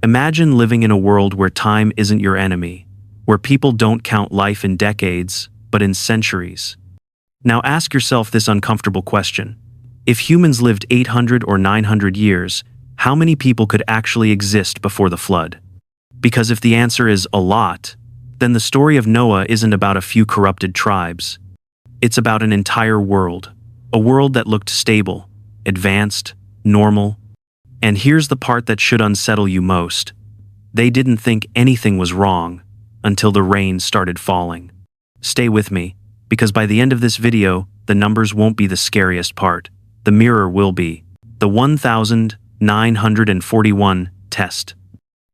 Imagine living in a world where time isn't your enemy, where people don't count life in decades, but in centuries. Now ask yourself this uncomfortable question. If humans lived 800 or 900 years, how many people could actually exist before the flood? Because if the answer is a lot, then the story of Noah isn't about a few corrupted tribes. It's about an entire world, a world that looked stable, advanced, normal. And here's the part that should unsettle you most. They didn't think anything was wrong until the rain started falling. Stay with me, because by the end of this video, the numbers won't be the scariest part. The mirror will be. The 1941 test.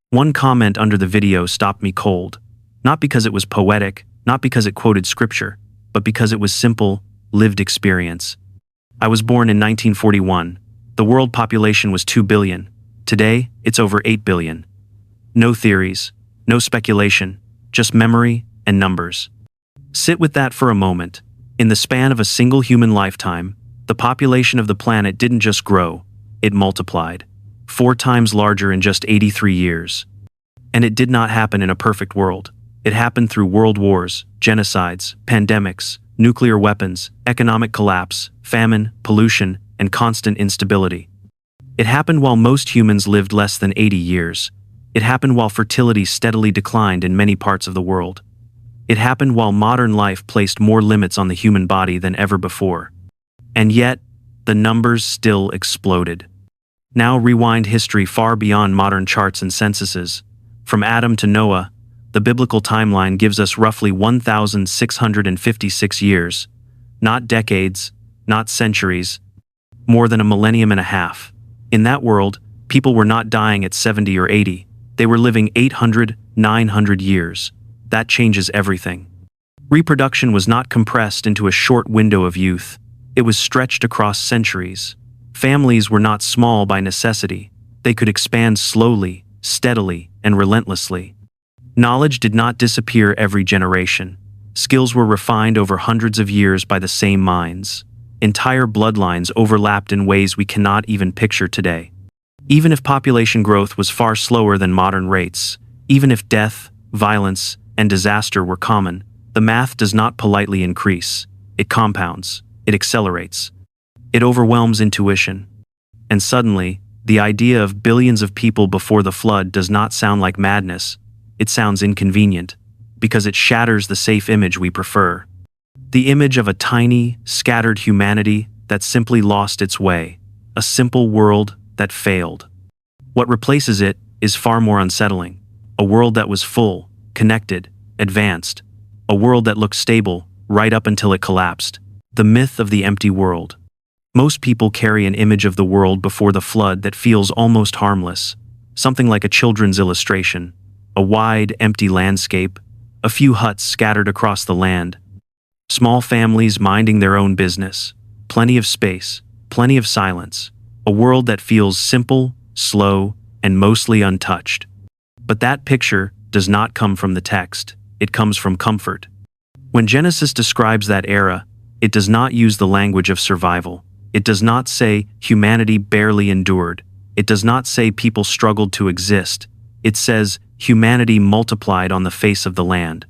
One comment under the video stopped me cold. Not because it was poetic, not because it quoted scripture, but because it was simple, lived experience. I was born in 1941. The world population was 2 billion. Today, it's over 8 billion. No theories, no speculation, just memory and numbers. Sit with that for a moment. In the span of a single human lifetime, the population of the planet didn't just grow, it multiplied. 4 times larger in just 83 years. And it did not happen in a perfect world. It happened through world wars, genocides, pandemics, nuclear weapons, economic collapse, famine, pollution, and constant instability. It happened while most humans lived less than 80 years. It happened while fertility steadily declined in many parts of the world. It happened while modern life placed more limits on the human body than ever before. And yet, the numbers still exploded. Now rewind history far beyond modern charts and censuses. From Adam to Noah, the biblical timeline gives us roughly 1,656 years. Not decades, not centuries, more than a millennium and a half. In that world, people were not dying at 70 or 80. They were living 800, 900 years. That changes everything. Reproduction was not compressed into a short window of youth. It was stretched across centuries. Families were not small by necessity. They could expand slowly, steadily, and relentlessly. Knowledge did not disappear every generation. Skills were refined over hundreds of years by the same minds. Entire bloodlines overlapped in ways we cannot even picture today. Even if population growth was far slower than modern rates, even if death, violence, and disaster were common, the math does not politely increase. It compounds. It accelerates. It overwhelms intuition. And suddenly, the idea of billions of people before the flood does not sound like madness. It sounds inconvenient, because it shatters the safe image we prefer. The image of a tiny, scattered humanity that simply lost its way. A simple world that failed. What replaces it is far more unsettling. A world that was full, connected, advanced. A world that looked stable right up until it collapsed. The myth of the empty world. Most people carry an image of the world before the flood that feels almost harmless. Something like a children's illustration. A wide, empty landscape. A few huts scattered across the land. Small families minding their own business. Plenty of space. Plenty of silence. A world that feels simple, slow, and mostly untouched. But that picture does not come from the text. It comes from comfort. When Genesis describes that era, it does not use the language of survival. It does not say humanity barely endured. It does not say people struggled to exist. It says humanity multiplied on the face of the land.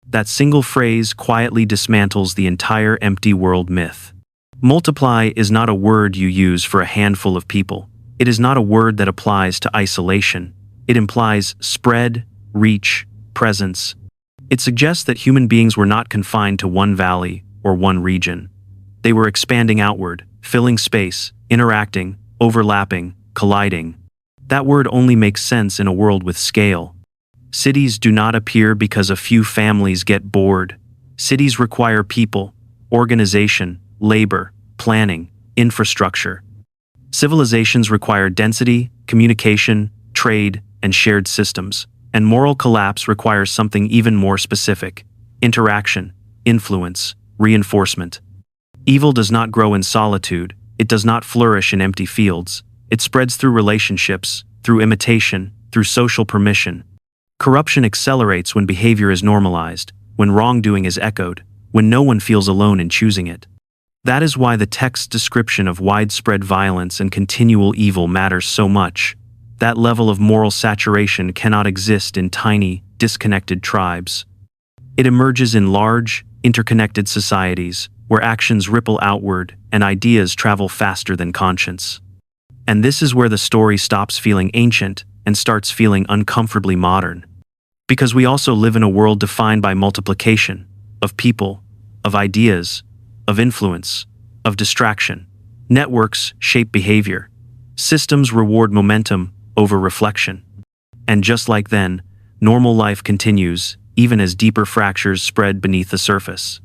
That single phrase quietly dismantles the entire empty world myth. Multiply is not a word you use for a handful of people. It is not a word that applies to isolation. It implies spread, reach, presence. It suggests that human beings were not confined to one valley or one region. They were expanding outward, filling space, interacting, overlapping, colliding. That word only makes sense in a world with scale. Cities do not appear because a few families get bored. Cities require people, organization, labor, planning, infrastructure. Civilizations require density, communication, trade, and shared systems. And moral collapse requires something even more specific: interaction, influence, reinforcement. Evil does not grow in solitude. It does not flourish in empty fields. It spreads through relationships, through imitation, through social permission. Corruption accelerates when behavior is normalized, when wrongdoing is echoed, when no one feels alone in choosing it. That is why the text's description of widespread violence and continual evil matters so much. That level of moral saturation cannot exist in tiny, disconnected tribes. It emerges in large, interconnected societies, where actions ripple outward and ideas travel faster than conscience. And this is where the story stops feeling ancient and starts feeling uncomfortably modern. Because we also live in a world defined by multiplication, of people, of ideas, of influence, of distraction. Networks shape behavior. Systems reward momentum over reflection. And just like then, normal life continues, even as deeper fractures spread beneath the surface.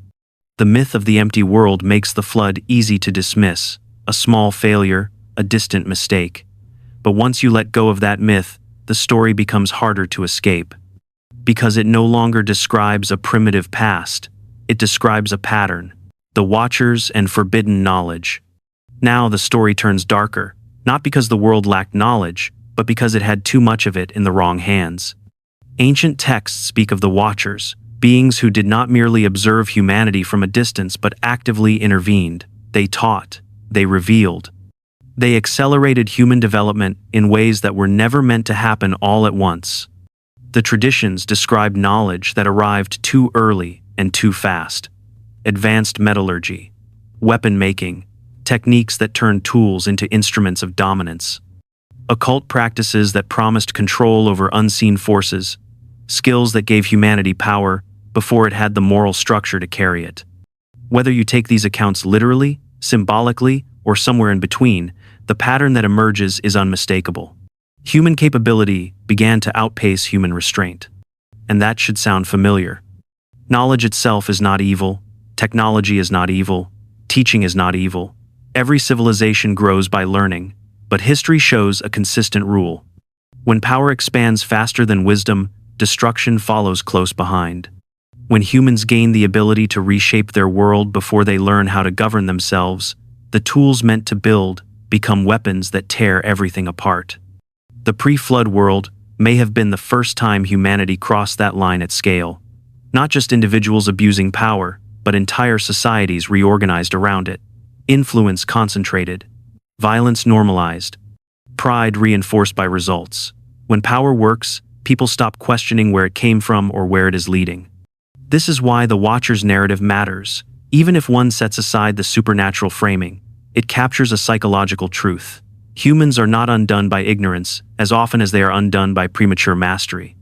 The myth of the empty world makes the flood easy to dismiss, a small failure, a distant mistake. But once you let go of that myth, the story becomes harder to escape. Because it no longer describes a primitive past, it describes a pattern, the Watchers and forbidden knowledge. Now the story turns darker, not because the world lacked knowledge, but because it had too much of it in the wrong hands. Ancient texts speak of the Watchers, beings who did not merely observe humanity from a distance but actively intervened. They taught, they revealed. They accelerated human development in ways that were never meant to happen all at once. The traditions describe knowledge that arrived too early and too fast. Advanced metallurgy, weapon making, techniques that turned tools into instruments of dominance. Occult practices that promised control over unseen forces, skills that gave humanity power before it had the moral structure to carry it. Whether you take these accounts literally, symbolically, or somewhere in between, the pattern that emerges is unmistakable. Human capability began to outpace human restraint. And that should sound familiar. Knowledge itself is not evil, technology is not evil, teaching is not evil. Every civilization grows by learning, but history shows a consistent rule. When power expands faster than wisdom, destruction follows close behind. When humans gain the ability to reshape their world before they learn how to govern themselves, the tools meant to build become weapons that tear everything apart. The pre-flood world may have been the first time humanity crossed that line at scale. Not just individuals abusing power, but entire societies reorganized around it. Influence concentrated, violence normalized, pride reinforced by results. When power works, people stop questioning where it came from or where it is leading. This is why the Watcher's narrative matters. Even if one sets aside the supernatural framing, it captures a psychological truth. Humans are not undone by ignorance as often as they are undone by premature mastery.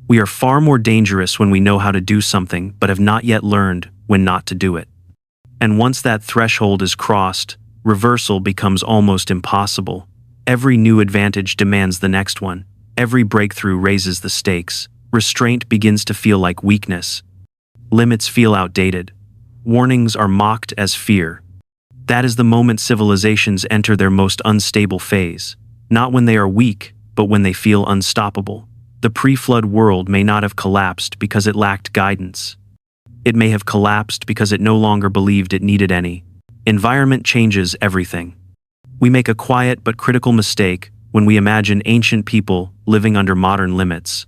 We are far more dangerous when we know how to do something but have not yet learned when not to do it. And once that threshold is crossed, reversal becomes almost impossible. Every new advantage demands the next one. Every breakthrough raises the stakes. Restraint begins to feel like weakness. Limits feel outdated. Warnings are mocked as fear. That is the moment civilizations enter their most unstable phase. Not when they are weak, but when they feel unstoppable. The pre-flood world may not have collapsed because it lacked guidance. It may have collapsed because it no longer believed it needed any. Environment changes everything. We make a quiet but critical mistake when we imagine ancient people living under modern limits.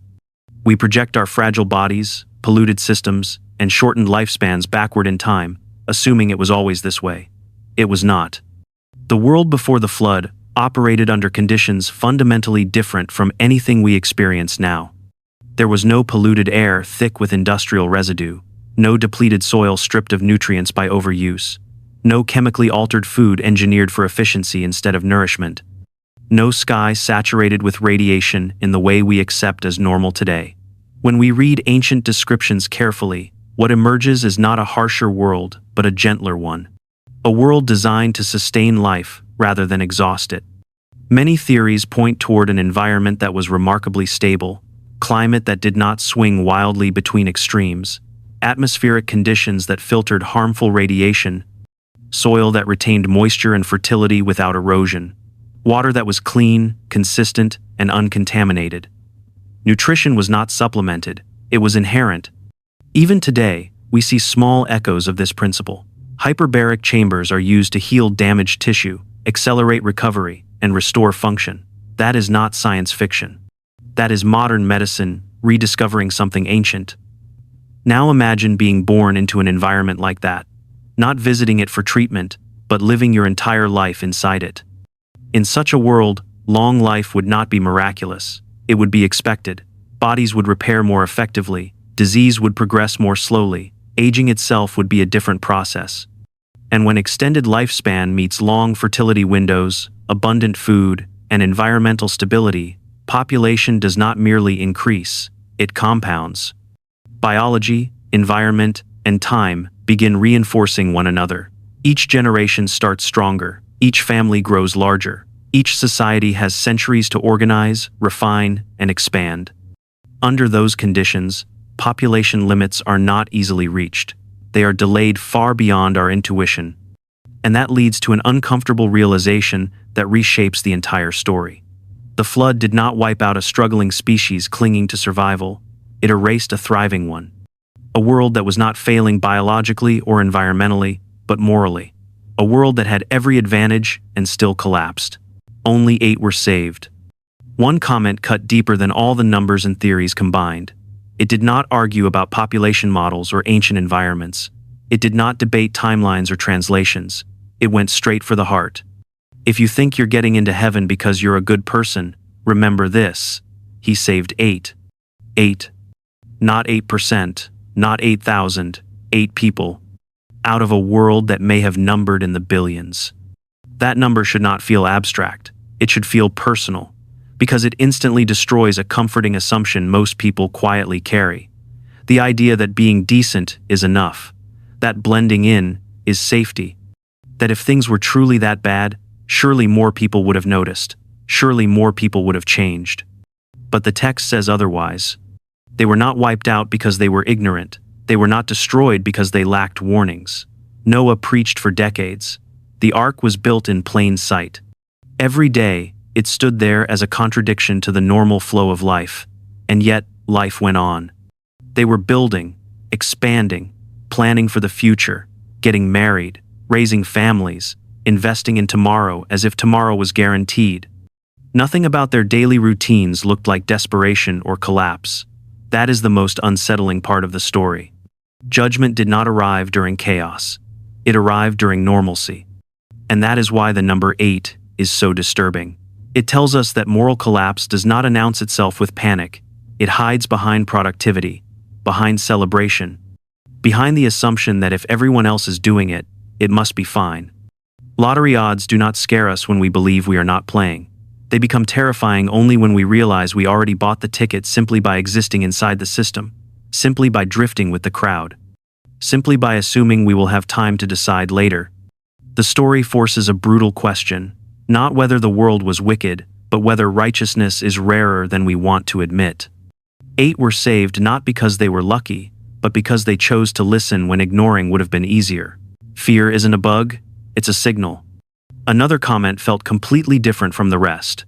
We project our fragile bodies, polluted systems, and shortened lifespans backward in time, assuming it was always this way. It was not. The world before the flood operated under conditions fundamentally different from anything we experience now. There was no polluted air thick with industrial residue, no depleted soil stripped of nutrients by overuse, no chemically altered food engineered for efficiency instead of nourishment, no sky saturated with radiation in the way we accept as normal today. When we read ancient descriptions carefully, what emerges is not a harsher world, but a gentler one. A world designed to sustain life rather than exhaust it. Many theories point toward an environment that was remarkably stable, climate that did not swing wildly between extremes, atmospheric conditions that filtered harmful radiation, soil that retained moisture and fertility without erosion, water that was clean, consistent, and uncontaminated. Nutrition was not supplemented, it was inherent. Even today, we see small echoes of this principle. Hyperbaric chambers are used to heal damaged tissue, accelerate recovery, and restore function. That is not science fiction. That is modern medicine rediscovering something ancient. Now imagine being born into an environment like that, not visiting it for treatment, but living your entire life inside it. In such a world, Long life would not be miraculous. It would be expected. Bodies would repair more effectively. Disease would progress more slowly. Aging itself would be a different process. And when extended lifespan meets long fertility windows, abundant food, and environmental stability, population does not merely increase, it compounds. Biology, environment, and time begin reinforcing one another. Each generation starts stronger. Each family grows larger. Each society has centuries to organize, refine, and expand. Under those conditions, population limits are not easily reached. They are delayed far beyond our intuition. And that leads to an uncomfortable realization that reshapes the entire story. The flood did not wipe out a struggling species clinging to survival. It erased a thriving one. A world that was not failing biologically or environmentally, but morally. A world that had every advantage and still collapsed. Only 8 were saved. One comment cut deeper than all the numbers and theories combined. It did not argue about population models or ancient environments. It did not debate timelines or translations. It went straight for the heart. If you think you're getting into heaven because you're a good person, remember this. He saved 8. 8. Not 8%, not 8,000, 8 people. Out of a world that may have numbered in the billions. That number should not feel abstract. It should feel personal, because it instantly destroys a comforting assumption most people quietly carry. The idea that being decent is enough, that blending in is safety, that if things were truly that bad, surely more people would have noticed, surely more people would have changed. But the text says otherwise. They were not wiped out because they were ignorant. They were not destroyed because they lacked warnings. Noah preached for decades. The ark was built in plain sight. Every day, it stood there as a contradiction to the normal flow of life, and yet life went on. They were building, expanding, planning for the future, getting married, raising families, investing in tomorrow as if tomorrow was guaranteed. Nothing about their daily routines looked like desperation or collapse. That is the most unsettling part of the story. Judgment did not arrive during chaos. It arrived during normalcy. And that is why the number 8 is so disturbing. It tells us that moral collapse does not announce itself with panic. It hides behind productivity, behind celebration, behind the assumption that if everyone else is doing it, it must be fine. Lottery odds do not scare us when we believe we are not playing. They become terrifying only when we realize we already bought the ticket simply by existing inside the system, simply by drifting with the crowd, simply by assuming we will have time to decide later. The story forces a brutal question, not whether the world was wicked, but whether righteousness is rarer than we want to admit. 8 were saved not because they were lucky, but because they chose to listen when ignoring would have been easier. Fear isn't a bug, it's a signal. Another comment felt completely different from the rest.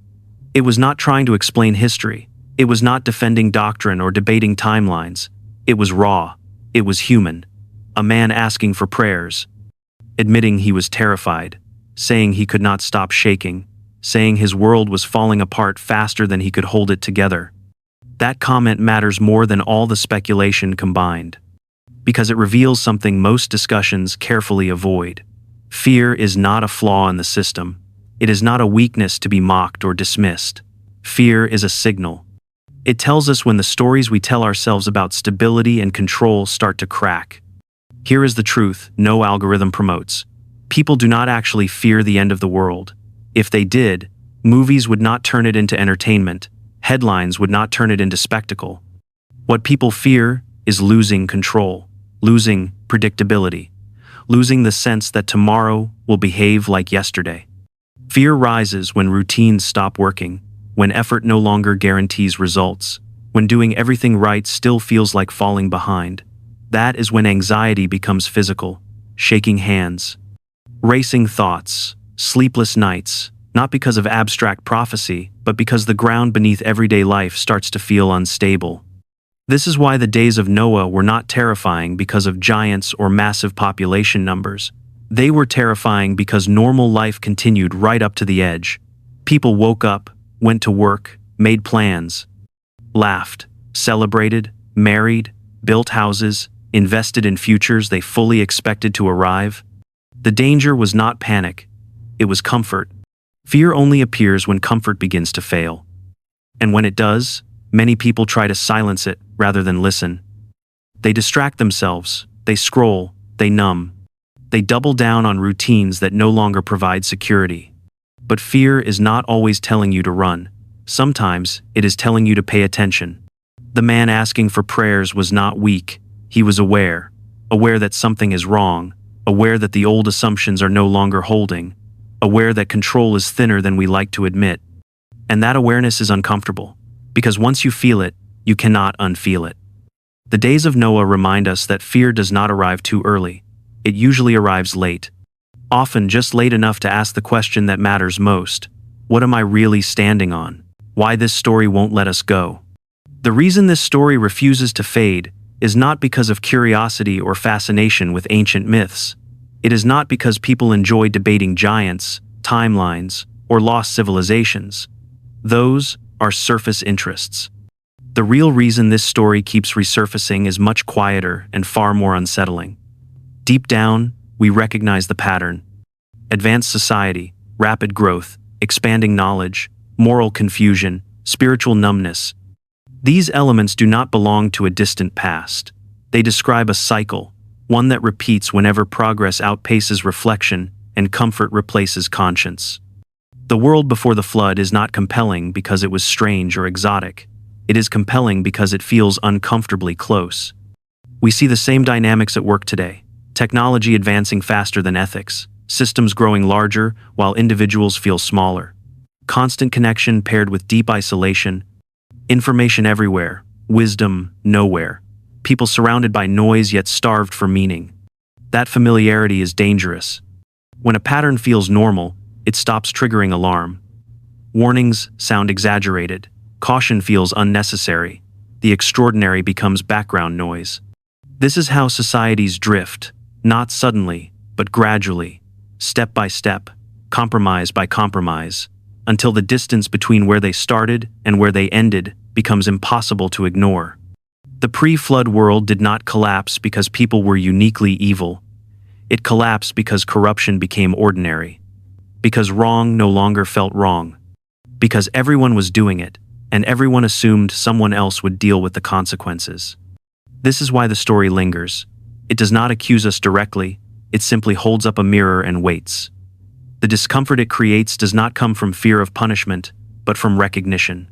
It was not trying to explain history. It was not defending doctrine or debating timelines. It was raw. It was human. A man asking for prayers, admitting he was terrified, saying he could not stop shaking, saying his world was falling apart faster than he could hold it together. That comment matters more than all the speculation combined, because it reveals something most discussions carefully avoid. Fear is not a flaw in the system. It is not a weakness to be mocked or dismissed. Fear is a signal. It tells us when the stories we tell ourselves about stability and control start to crack. Here is the truth no algorithm promotes. People do not actually fear the end of the world. If they did, movies would not turn it into entertainment. Headlines would not turn it into spectacle. What people fear is losing control, losing predictability, losing the sense that tomorrow will behave like yesterday. Fear rises when routines stop working, when effort no longer guarantees results, when doing everything right still feels like falling behind. That is when anxiety becomes physical, shaking hands, racing thoughts, sleepless nights, not because of abstract prophecy, but because the ground beneath everyday life starts to feel unstable. This is why the days of Noah were not terrifying because of giants or massive population numbers. They were terrifying because normal life continued right up to the edge. People woke up, went to work, made plans, laughed, celebrated, married, built houses, invested in futures they fully expected to arrive. The danger was not panic, it was comfort. Fear only appears when comfort begins to fail. And when it does, many people try to silence it rather than listen. They distract themselves, they scroll, they numb. They double down on routines that no longer provide security. But fear is not always telling you to run. Sometimes it is telling you to pay attention. The man asking for prayers was not weak. He was aware that something is wrong, aware that the old assumptions are no longer holding, aware that control is thinner than we like to admit. And that awareness is uncomfortable, because once you feel it, you cannot unfeel it. The days of Noah remind us that fear does not arrive too early. It usually arrives late. Often just late enough to ask the question that matters most. What am I really standing on? Why this story won't let us go? The reason this story refuses to fade is not because of curiosity or fascination with ancient myths. It is not because people enjoy debating giants, timelines, or lost civilizations. Those are surface interests. The real reason this story keeps resurfacing is much quieter and far more unsettling. Deep down, we recognize the pattern. Advanced society, rapid growth, expanding knowledge, moral confusion, spiritual numbness. These elements do not belong to a distant past. They describe a cycle, one that repeats whenever progress outpaces reflection and comfort replaces conscience. The world before the flood is not compelling because it was strange or exotic. It is compelling because it feels uncomfortably close. We see the same dynamics at work today. Technology advancing faster than ethics, systems growing larger while individuals feel smaller. Constant connection paired with deep isolation. Information everywhere, wisdom nowhere. People surrounded by noise yet starved for meaning. That familiarity is dangerous. When a pattern feels normal, it stops triggering alarm. Warnings sound exaggerated. Caution feels unnecessary. The extraordinary becomes background noise. This is how societies drift, not suddenly, but gradually, step by step, compromise by compromise, until the distance between where they started and where they ended becomes impossible to ignore. The pre-flood world did not collapse because people were uniquely evil. It collapsed because corruption became ordinary. Because wrong no longer felt wrong. Because everyone was doing it, and everyone assumed someone else would deal with the consequences. This is why the story lingers. It does not accuse us directly, it simply holds up a mirror and waits. The discomfort it creates does not come from fear of punishment, but from recognition.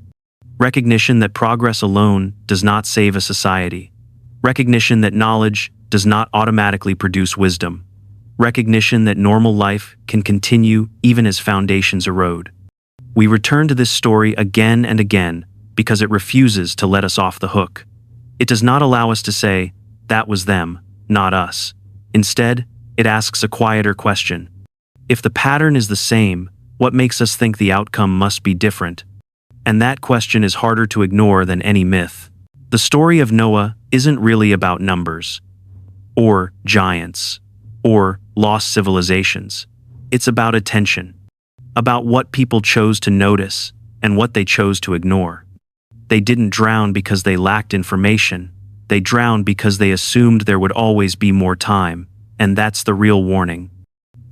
Recognition that progress alone does not save a society. Recognition that knowledge does not automatically produce wisdom. Recognition that normal life can continue even as foundations erode. We return to this story again and again because it refuses to let us off the hook. It does not allow us to say, that was them, not us. Instead, it asks a quieter question. If the pattern is the same, what makes us think the outcome must be different? And that question is harder to ignore than any myth. The story of Noah isn't really about numbers, or giants, or lost civilizations. It's about attention, about what people chose to notice and what they chose to ignore. They didn't drown because they lacked information. They drowned because they assumed there would always be more time, and that's the real warning.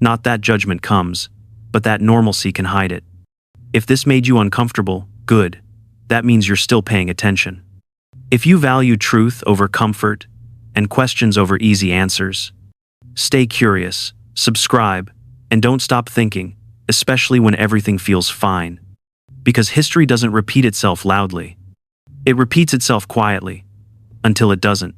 Not that judgment comes, but that normalcy can hide it. If this made you uncomfortable, good. That means you're still paying attention. If you value truth over comfort and questions over easy answers, stay curious, subscribe, and don't stop thinking, especially when everything feels fine. Because history doesn't repeat itself loudly. It repeats itself quietly, until it doesn't.